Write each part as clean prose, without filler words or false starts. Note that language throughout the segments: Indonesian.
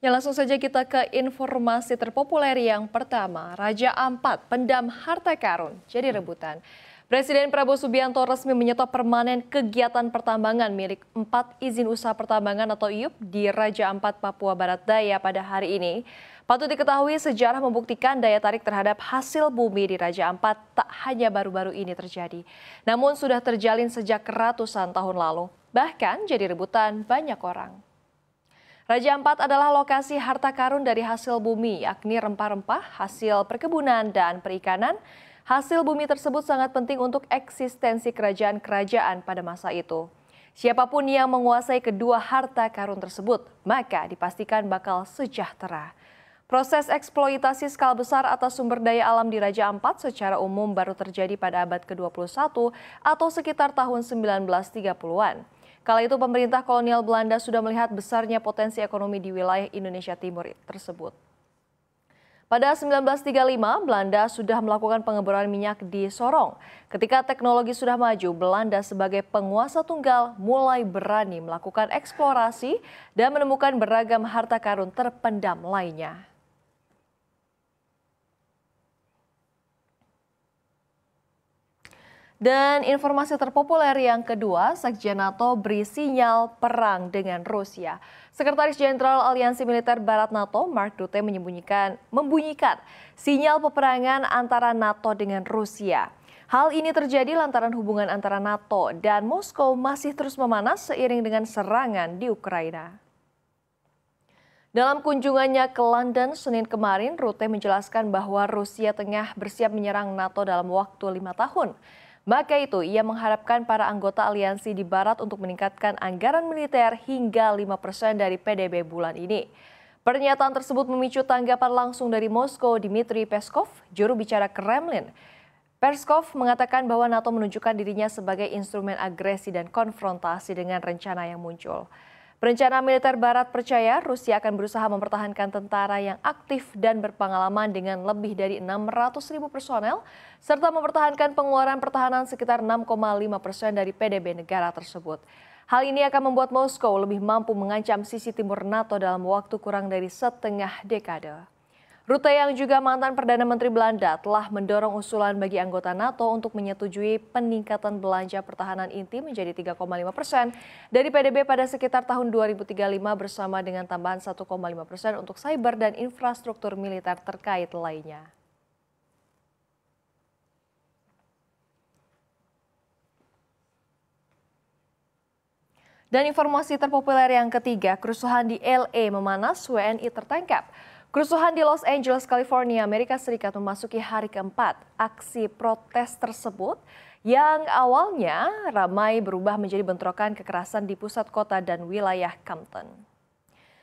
Ya, langsung saja kita ke informasi terpopuler yang pertama. Raja Ampat pendam harta karun jadi rebutan. Presiden Prabowo Subianto resmi menyetop permanen kegiatan pertambangan milik 4 izin usaha pertambangan atau IUP di Raja Ampat, Papua Barat Daya pada hari ini. Patut diketahui sejarah membuktikan daya tarik terhadap hasil bumi di Raja Ampat tak hanya baru-baru ini terjadi, namun sudah terjalin sejak ratusan tahun lalu. Bahkan jadi rebutan banyak orang. Raja Ampat adalah lokasi harta karun dari hasil bumi, yakni rempah-rempah, hasil perkebunan, dan perikanan. Hasil bumi tersebut sangat penting untuk eksistensi kerajaan-kerajaan pada masa itu. Siapapun yang menguasai kedua harta karun tersebut, maka dipastikan bakal sejahtera. Proses eksploitasi skala besar atas sumber daya alam di Raja Ampat secara umum baru terjadi pada abad ke-21 atau sekitar tahun 1930-an. Kala itu pemerintah kolonial Belanda sudah melihat besarnya potensi ekonomi di wilayah Indonesia Timur tersebut. Pada 1935, Belanda sudah melakukan pengeboran minyak di Sorong. Ketika teknologi sudah maju, Belanda sebagai penguasa tunggal mulai berani melakukan eksplorasi dan menemukan beragam harta karun terpendam lainnya. Dan informasi terpopuler yang kedua, Sekjen NATO beri sinyal perang dengan Rusia. Sekretaris Jenderal Aliansi Militer Barat NATO, Mark Rutte membunyikan sinyal peperangan antara NATO dengan Rusia. Hal ini terjadi lantaran hubungan antara NATO dan Moskow masih terus memanas seiring dengan serangan di Ukraina. Dalam kunjungannya ke London Senin kemarin, Rutte menjelaskan bahwa Rusia tengah bersiap menyerang NATO dalam waktu 5 tahun. Maka itu, ia mengharapkan para anggota aliansi di Barat untuk meningkatkan anggaran militer hingga 5% dari PDB bulan ini. Pernyataan tersebut memicu tanggapan langsung dari Moskow. Dmitry Peskov, juru bicara Kremlin. Peskov mengatakan bahwa NATO menunjukkan dirinya sebagai instrumen agresi dan konfrontasi dengan rencana yang muncul. Perencana militer Barat percaya Rusia akan berusaha mempertahankan tentara yang aktif dan berpengalaman dengan lebih dari 600.000 personel, serta mempertahankan pengeluaran pertahanan sekitar 6,5% dari PDB negara tersebut. Hal ini akan membuat Moskow lebih mampu mengancam sisi timur NATO dalam waktu kurang dari setengah dekade. Rutte yang juga mantan Perdana Menteri Belanda telah mendorong usulan bagi anggota NATO untuk menyetujui peningkatan belanja pertahanan inti menjadi 3,5% dari PDB pada sekitar tahun 2035 bersama dengan tambahan 1,5% untuk cyber dan infrastruktur militer terkait lainnya. Dan informasi terpopuler yang ketiga, kerusuhan di LA memanas, WNI tertangkap. Kerusuhan di Los Angeles, California, Amerika Serikat memasuki hari keempat. Aksi protes tersebut yang awalnya ramai berubah menjadi bentrokan kekerasan di pusat kota dan wilayah Compton.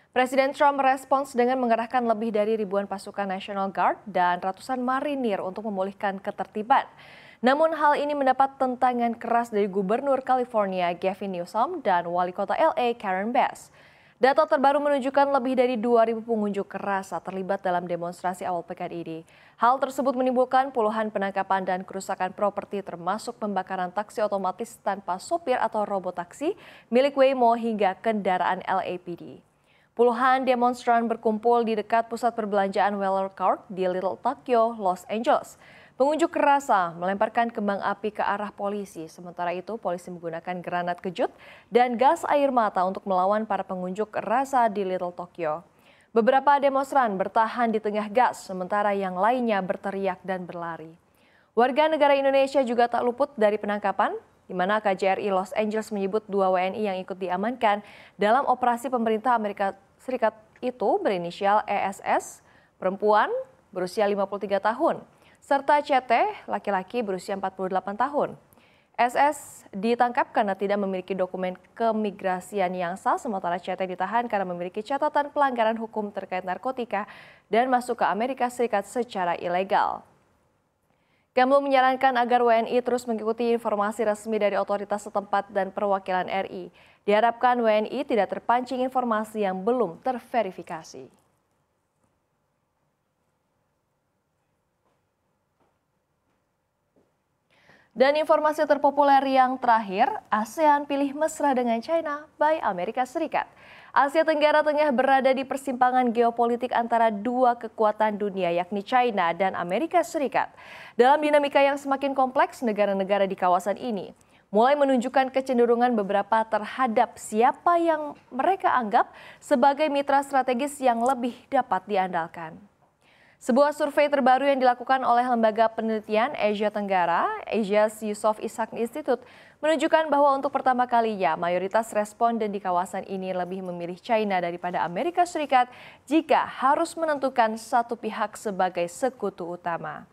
Presiden Trump merespons dengan mengerahkan lebih dari ribuan pasukan National Guard dan ratusan marinir untuk memulihkan ketertiban. Namun hal ini mendapat tentangan keras dari Gubernur California Gavin Newsom dan Wali Kota LA Karen Bass. Data terbaru menunjukkan lebih dari 2.000 pengunjuk rasa terlibat dalam demonstrasi awal pekan ini. Hal tersebut menimbulkan puluhan penangkapan dan kerusakan properti termasuk pembakaran taksi otomatis tanpa sopir atau robot taksi milik Waymo hingga kendaraan LAPD. Puluhan demonstran berkumpul di dekat pusat perbelanjaan Wheeler Court di Little Tokyo, Los Angeles. Pengunjuk rasa melemparkan kembang api ke arah polisi. Sementara itu, polisi menggunakan granat kejut dan gas air mata untuk melawan para pengunjuk rasa di Little Tokyo. Beberapa demonstran bertahan di tengah gas, sementara yang lainnya berteriak dan berlari. Warga negara Indonesia juga tak luput dari penangkapan, di mana KJRI Los Angeles menyebut 2 WNI yang ikut diamankan dalam operasi pemerintah Amerika Serikat itu berinisial ESS, perempuan berusia 53 tahun. Serta CT, laki-laki berusia 48 tahun. SS ditangkap karena tidak memiliki dokumen keimigrasian yang sah, sementara CT ditahan karena memiliki catatan pelanggaran hukum terkait narkotika dan masuk ke Amerika Serikat secara ilegal. Kemlu menyarankan agar WNI terus mengikuti informasi resmi dari otoritas setempat dan perwakilan RI. Diharapkan WNI tidak terpancing informasi yang belum terverifikasi. Dan informasi terpopuler yang terakhir, ASEAN pilih mesra dengan China by Amerika Serikat. Asia Tenggara tengah berada di persimpangan geopolitik antara dua kekuatan dunia yakni China dan Amerika Serikat. Dalam dinamika yang semakin kompleks, negara-negara di kawasan ini mulai menunjukkan kecenderungan beberapa terhadap siapa yang mereka anggap sebagai mitra strategis yang lebih dapat diandalkan. Sebuah survei terbaru yang dilakukan oleh Lembaga Penelitian Asia Tenggara, Asia Yusof Ishak Institute, menunjukkan bahwa untuk pertama kalinya mayoritas responden di kawasan ini lebih memilih China daripada Amerika Serikat jika harus menentukan satu pihak sebagai sekutu utama.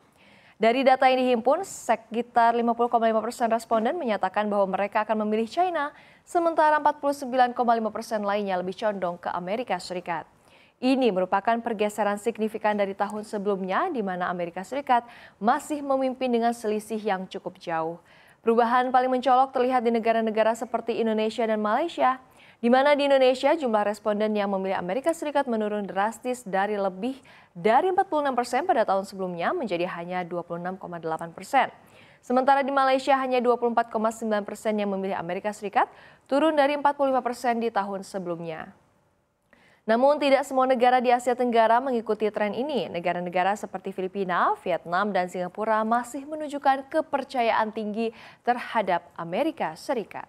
Dari data yang dihimpun, sekitar 50,5% responden menyatakan bahwa mereka akan memilih China, sementara 49,5% lainnya lebih condong ke Amerika Serikat. Ini merupakan pergeseran signifikan dari tahun sebelumnya di mana Amerika Serikat masih memimpin dengan selisih yang cukup jauh. Perubahan paling mencolok terlihat di negara-negara seperti Indonesia dan Malaysia, di mana di Indonesia jumlah responden yang memilih Amerika Serikat menurun drastis dari lebih dari 46% pada tahun sebelumnya menjadi hanya 26,8%. Sementara di Malaysia hanya 24,9% yang memilih Amerika Serikat, turun dari 45% di tahun sebelumnya. Namun tidak semua negara di Asia Tenggara mengikuti tren ini. Negara-negara seperti Filipina, Vietnam, dan Singapura masih menunjukkan kepercayaan tinggi terhadap Amerika Serikat.